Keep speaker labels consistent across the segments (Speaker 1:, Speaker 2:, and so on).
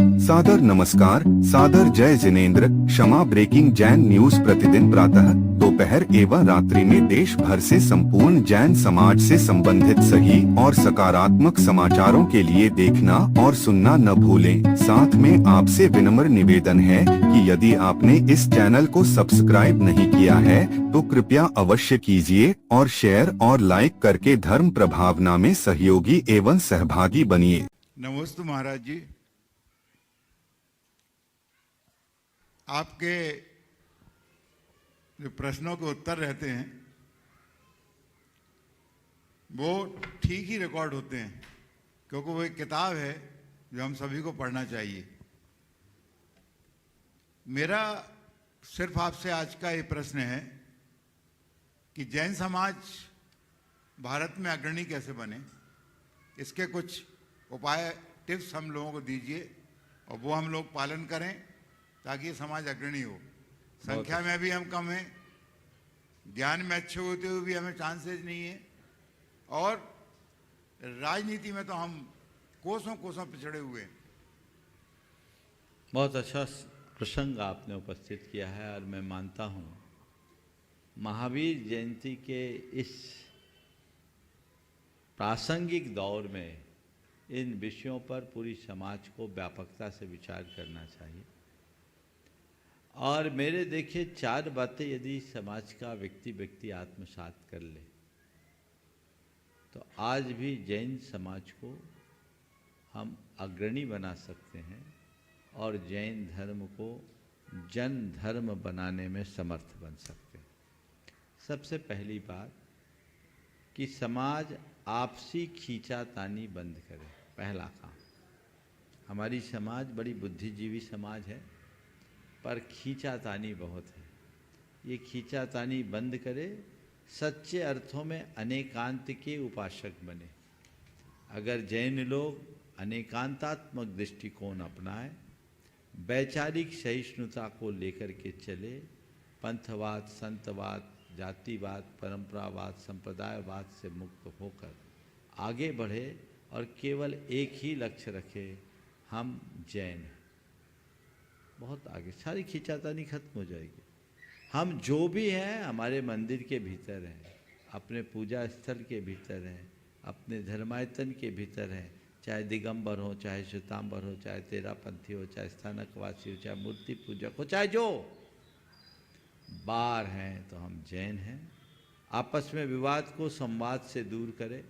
Speaker 1: सादर नमस्कार, सादर जय जिनेंद्र। क्षमा ब्रेकिंग जैन न्यूज प्रतिदिन प्रातः, दोपहर एवं रात्रि में देश भर से संपूर्ण जैन समाज से संबंधित सही और सकारात्मक समाचारों के लिए देखना और सुनना न भूलें। साथ में आपसे विनम्र निवेदन है कि यदि आपने इस चैनल को सब्सक्राइब नहीं किया है तो कृपया अवश्य कीजिए और शेयर और लाइक करके धर्म प्रभावना में सहयोगी एवं सहभागी बनिए।
Speaker 2: नमस्ते महाराज जी, आपके जो प्रश्नों के उत्तर रहते हैं वो ठीक ही रिकॉर्ड होते हैं, क्योंकि वो एक किताब है जो हम सभी को पढ़ना चाहिए। मेरा सिर्फ आपसे आज का ये प्रश्न है कि जैन समाज भारत में अग्रणी कैसे बने, इसके कुछ उपाय टिप्स हम लोगों को दीजिए और वो हम लोग पालन करें ताकि ये समाज अग्रणी हो। संख्या में भी हम कम हैं, ज्ञान में अच्छे होते हुए भी हमें चांसेस नहीं है, और राजनीति में तो हम कोसों कोसों पिछड़े हुए हैं।
Speaker 3: बहुत अच्छा प्रसंग आपने उपस्थित किया है और मैं मानता हूँ महावीर जयंती के इस प्रासंगिक दौर में इन विषयों पर पूरी समाज को व्यापकता से विचार करना चाहिए। और मेरे देखिए 4 बातें यदि समाज का व्यक्ति आत्मसात कर ले तो आज भी जैन समाज को हम अग्रणी बना सकते हैं और जैन धर्म को जन धर्म बनाने में समर्थ बन सकते हैं। सबसे पहली बात कि समाज आपसी खींचातानी बंद करे, पहला काम। हमारी समाज बड़ी बुद्धिजीवी समाज है, पर खींचातानी बहुत है। ये खींचातानी बंद करे, सच्चे अर्थों में अनेकांत के उपासक बने। अगर जैन लोग अनेकांतात्मक दृष्टिकोण अपनाए, वैचारिक सहिष्णुता को लेकर के चले, पंथवाद, संतवाद, जातिवाद, परंपरावाद, संप्रदायवाद से मुक्त होकर आगे बढ़े और केवल एक ही लक्ष्य रखे, हम जैन हैं, बहुत आगे सारी खींचातानी खत्म हो जाएगी। हम जो भी हैं हमारे मंदिर के भीतर हैं, अपने पूजा स्थल के भीतर हैं, अपने धर्मायतन के भीतर हैं, चाहे दिगंबर हो, चाहे श्वेतांबर हो, चाहे तेरापंथी हो, चाहे स्थानकवासी हो, चाहे मूर्ति पूजक हो, चाहे जो बार हैं, तो हम जैन हैं। आपस में विवाद को संवाद से दूर करें,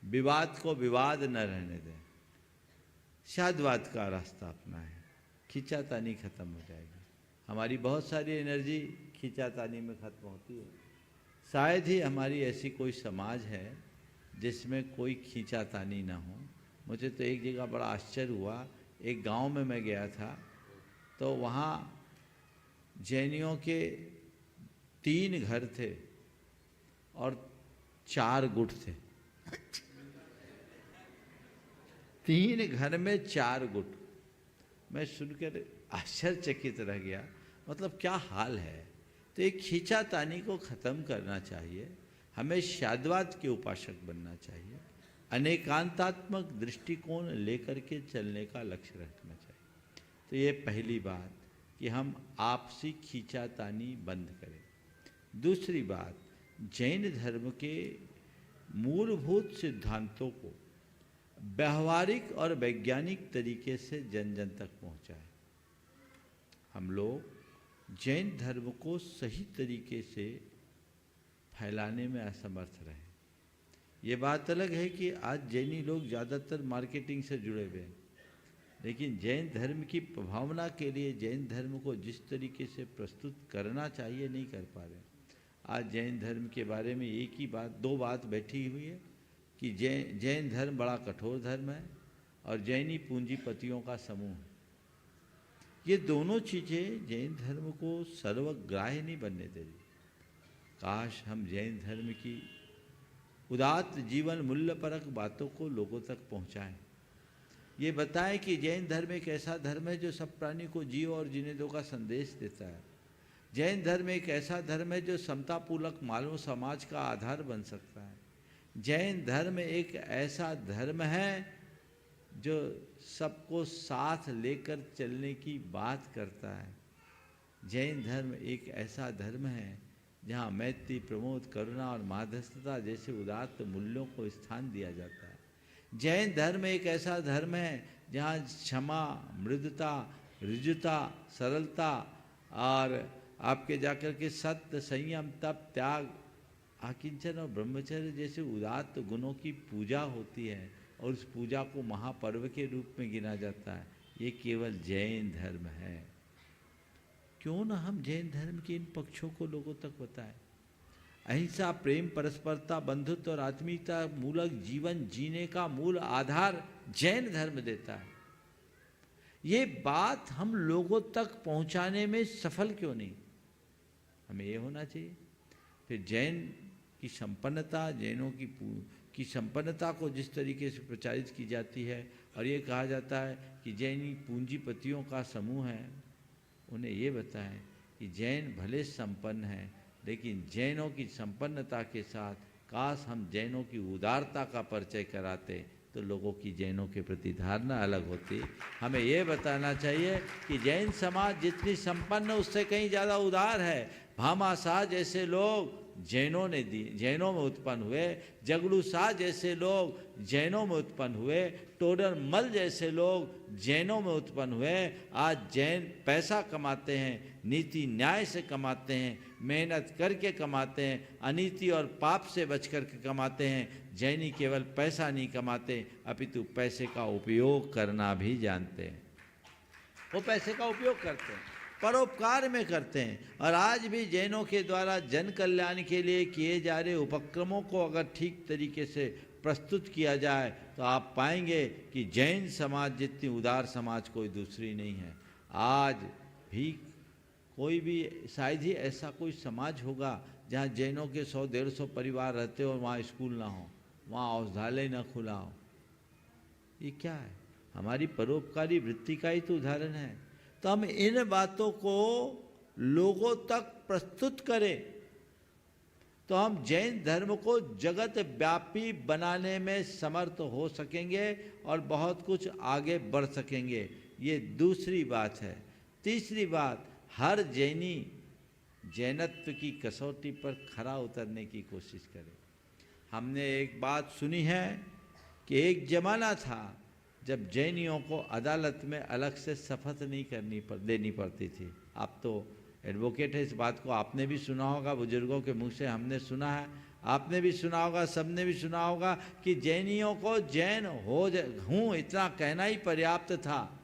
Speaker 3: विवाद को विवाद न रहने दें, शादवाद का रास्ता अपनाएं, खींचातानी खत्म हो जाएगी। हमारी बहुत सारी एनर्जी खींचातानी में खत्म होती है। शायद ही हमारी ऐसी कोई समाज है जिसमें कोई खींचातानी ना हो। मुझे तो एक जगह बड़ा आश्चर्य हुआ, एक गांव में मैं गया था तो वहाँ जैनियों के 3 घर थे और 4 गुट थे। 3 घर में 4 गुट। मैं सुनकर आश्चर्यचकित रह गया, मतलब क्या हाल है। तो एक खींचातानी को ख़त्म करना चाहिए, हमें शादवाद के उपासक बनना चाहिए, अनेकांतात्मक दृष्टिकोण लेकर के चलने का लक्ष्य रखना चाहिए। तो ये पहली बात कि हम आपसी खींचातानी बंद करें। दूसरी बात, जैन धर्म के मूलभूत सिद्धांतों को व्यवहारिक और वैज्ञानिक तरीके से जन जन तक पहुंचाएं। हम लोग जैन धर्म को सही तरीके से फैलाने में असमर्थ रहे। ये बात अलग है कि आज जैनी लोग ज़्यादातर मार्केटिंग से जुड़े हुए हैं, लेकिन जैन धर्म की प्रभावना के लिए जैन धर्म को जिस तरीके से प्रस्तुत करना चाहिए नहीं कर पा रहे। आज जैन धर्म के बारे में एक ही बात, 2 बात बैठी हुई है कि जैन धर्म बड़ा कठोर धर्म है और जैनी पूंजीपतियों का समूह है। ये दोनों चीज़ें जैन धर्म को सर्वग्राह्य नहीं बनने दे रही। काश हम जैन धर्म की उदात्त जीवन मूल्यपरक बातों को लोगों तक पहुंचाएं। ये बताएं कि जैन धर्म एक ऐसा धर्म है जो सब प्राणी को जियो और जीने दो का संदेश देता है। जैन धर्म एक ऐसा धर्म है जो समतापूर्वक मानव समाज का आधार बन सकता है। जैन धर्म एक ऐसा धर्म है जो सबको साथ लेकर चलने की बात करता है। जैन धर्म एक ऐसा धर्म है जहाँ मैत्री, प्रमोद, करुणा और माध्यस्थता जैसे उदात्त मूल्यों को स्थान दिया जाता है। जैन धर्म एक ऐसा धर्म है जहाँ क्षमा, मृदुता, ऋजुता, सरलता और आपके जाकर के सत्य, संयम, तप, त्याग, आकिंचन और ब्रह्मचर्य जैसे उदात्त गुणों की पूजा होती है और उस पूजा को महापर्व के रूप में गिना जाता है। ये केवल जैन धर्म है। क्यों ना हम जैन धर्म के इन पक्षों को लोगों तक बताएं। अहिंसा, प्रेम, परस्परता, बंधुत्व और आत्मीयता मूलक जीवन जीने का मूल आधार जैन धर्म देता है। ये बात हम लोगों तक पहुंचाने में सफल क्यों नहीं? हमें ये होना चाहिए। फिर जैन की संपन्नता, जैनों की संपन्नता को जिस तरीके से प्रचारित की जाती है और ये कहा जाता है कि जैनी पूंजीपतियों का समूह है, उन्हें ये बताएं कि जैन भले संपन्न हैं, लेकिन जैनों की संपन्नता के साथ काश हम जैनों की उदारता का परिचय कराते तो लोगों की जैनों के प्रति धारणा अलग होती। हमें ये बताना चाहिए कि जैन समाज जितनी संपन्न उससे कहीं ज़्यादा उदार है। भामा शाह जैसे लोग जैनों में उत्पन्न हुए, जगड़ू शाह जैसे लोग जैनों में उत्पन्न हुए, टोडर मल जैसे लोग जैनों में उत्पन्न हुए। आज जैन पैसा कमाते हैं, नीति न्याय से कमाते हैं, मेहनत करके कमाते हैं, अनीति और पाप से बच कर के कमाते हैं। जैनी केवल पैसा नहीं कमाते अपितु पैसे का उपयोग करना भी जानते हैं। वो पैसे का उपयोग करते हैं, परोपकार में करते हैं। और आज भी जैनों के द्वारा जन कल्याण के लिए किए जा रहे उपक्रमों को अगर ठीक तरीके से प्रस्तुत किया जाए तो आप पाएंगे कि जैन समाज जितनी उदार समाज कोई दूसरी नहीं है। आज भी कोई भी शायद ही ऐसा कोई समाज होगा जहाँ जैनों के 100-150 परिवार रहते हो और वहाँ स्कूल ना हो, वहाँ औषधालय ना खुला हो। ये क्या है? हमारी परोपकारी वृत्ति का ही तो उदाहरण है। तो हम इन बातों को लोगों तक प्रस्तुत करें तो हम जैन धर्म को जगत व्यापी बनाने में समर्थ हो सकेंगे और बहुत कुछ आगे बढ़ सकेंगे। ये दूसरी बात है। तीसरी बात, हर जैनी जैनत्व की कसौटी पर खरा उतरने की कोशिश करे। हमने एक बात सुनी है कि एक जमाना था जब जैनियों को अदालत में अलग से शपथ नहीं देनी पड़ती थी। आप तो एडवोकेट है, इस बात को आपने भी सुना होगा, बुजुर्गों के मुंह से हमने सुना है, आपने भी सुना होगा, सबने भी सुना होगा कि जैनियों को जैन हूँ इतना कहना ही पर्याप्त था।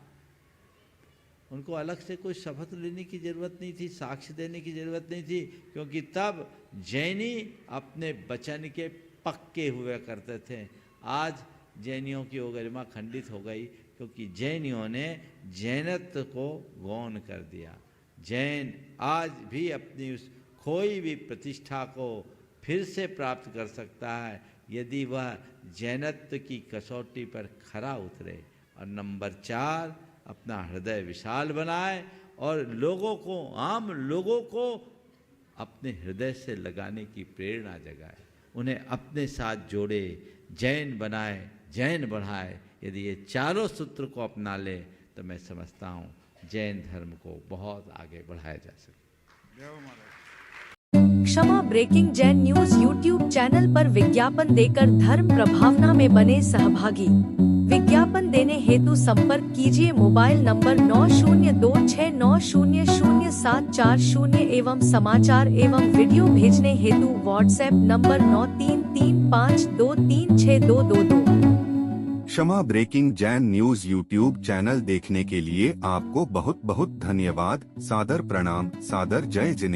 Speaker 3: उनको अलग से कोई शपथ लेने की ज़रूरत नहीं थी, साक्ष्य देने की ज़रूरत नहीं थी, क्योंकि तब जैनी अपने वचन के पक्के हुए करते थे। आज जैनियों की वो गरिमा खंडित हो गई क्योंकि जैनियों ने जैनत्व को गौण कर दिया। जैन आज भी अपनी उस खोई हुई प्रतिष्ठा को फिर से प्राप्त कर सकता है यदि वह जैनत्व की कसौटी पर खरा उतरे। और नंबर 4, अपना हृदय विशाल बनाए और लोगों को, आम लोगों को अपने हृदय से लगाने की प्रेरणा जगाए, उन्हें अपने साथ जोड़े, जैन बनाए, जैन बढ़ाए। यदि ये चारों सूत्र को अपना ले तो मैं समझता हूँ जैन धर्म को बहुत आगे बढ़ाया जा सके।
Speaker 2: जय हो महाराज।
Speaker 4: क्षमा breaking Jain news YouTube channel पर विज्ञापन देकर धर्म प्रभावना में बने सहभागी। विज्ञापन देने हेतु संपर्क कीजिए मोबाइल नंबर 9026900740 एवं समाचार एवं वीडियो भेजने हेतु व्हाट्सएप नंबर 9335236222।
Speaker 1: क्षमा breaking Jain news YouTube channel देखने के लिए आपको बहुत बहुत धन्यवाद। सादर प्रणाम, सादर जय जिनेंद्र।